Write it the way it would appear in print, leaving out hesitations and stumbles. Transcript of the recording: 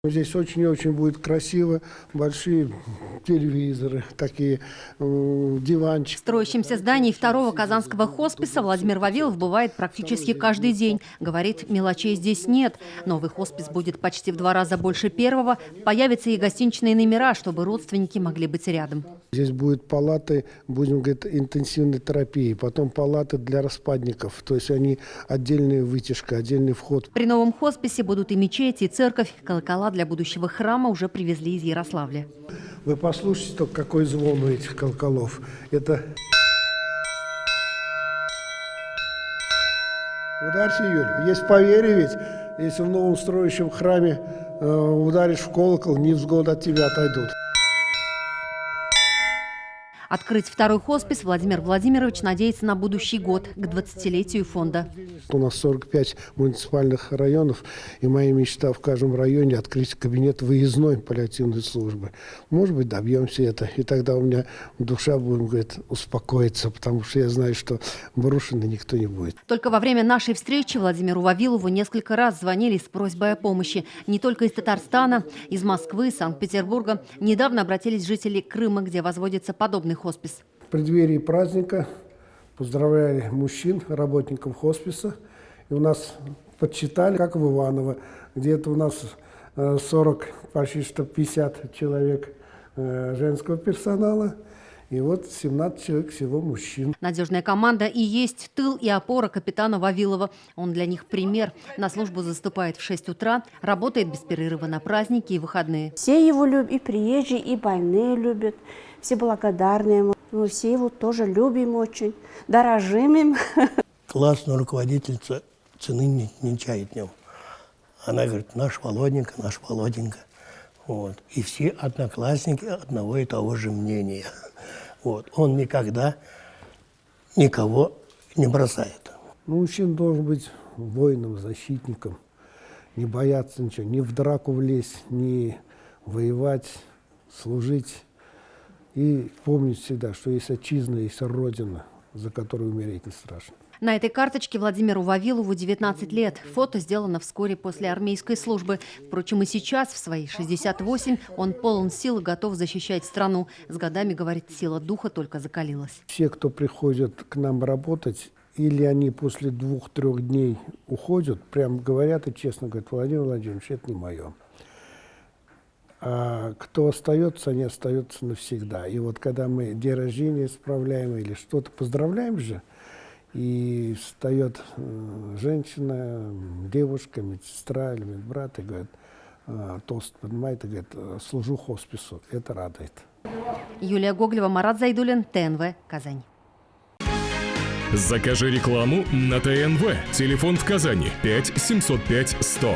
Здесь очень-очень будет красиво, большие телевизоры, такие диванчики. В строящемся здании второго казанского хосписа Владимир Вавилов бывает практически каждый день. Говорит, мелочей здесь нет. Новый хоспис будет почти в 2 раза больше первого. Появятся и гостиничные номера, чтобы родственники могли быть рядом. Здесь будут палаты, будем говорить, интенсивной терапии, потом палаты для распадников, то есть они отдельная вытяжка, отдельный вход. При новом хосписе будут и мечети, и церковь. Колокола для будущего храма уже привезли из Ярославля. Вы послушайте только, какой звон у этих колоколов. Это... Ударьте, Юль. Есть поверье ведь, если в новом строящем храме ударишь в колокол, невзгоды от тебя отойдут. Открыть второй хоспис Владимир Владимирович надеется на будущий год, к 20-летию фонда. У нас 45 муниципальных районов, и моя мечта в каждом районе открыть кабинет выездной паллиативной службы. Может быть, добьемся это, и тогда у меня душа, будем говорить, успокоится, потому что я знаю, что брошенный никто не будет. Только во время нашей встречи Владимиру Вавилову несколько раз звонили с просьбой о помощи. Не только из Татарстана, из Москвы, Санкт-Петербурга. Недавно обратились жители Крыма, где возводится подобный хоспис. В преддверии праздника поздравляли мужчин, работников хосписа. И у нас подсчитали, как в Иваново, где-то у нас 40, почти что 50 человек женского персонала. И вот 17 человек всего мужчин. Надежная команда и есть тыл и опора капитана Вавилова. Он для них пример. На службу заступает в 6 утра, работает без перерыва на праздники и выходные. Все его любят, и приезжие, и больные любят. Все благодарны ему. Мы все его тоже любим очень, дорожим им. Классная руководительница цены не чает в нем. Она говорит, наш Володенька, наш Володенька. Вот. И все одноклассники одного и того же мнения. Вот. Он никогда никого не бросает. Мужчина должен быть воином, защитником, не бояться ничего, не в драку влезть, не воевать, служить. И помнить всегда, что есть отчизна, есть родина, за которую умереть не страшно. На этой карточке Владимиру Вавилову 19 лет. Фото сделано вскоре после армейской службы. Впрочем, и сейчас, в свои 68, он полон сил и готов защищать страну. С годами, говорит, сила духа только закалилась. Все, кто приходит к нам работать, или они после 2-3 дней уходят, прям говорят и честно говорят, Владимир Владимирович, это не мое. А кто остается, они остаются навсегда. И вот когда мы день рождения справляем или что-то, поздравляем же, и встает женщина, девушка, медсестра или медбрат и говорит, тост поднимает и говорит, служу хоспису. Это радует. Юлия Гоглева, Марат Зайдуллин, ТНВ, Казань. Закажи рекламу на ТНВ. Телефон в Казани 5 705 100.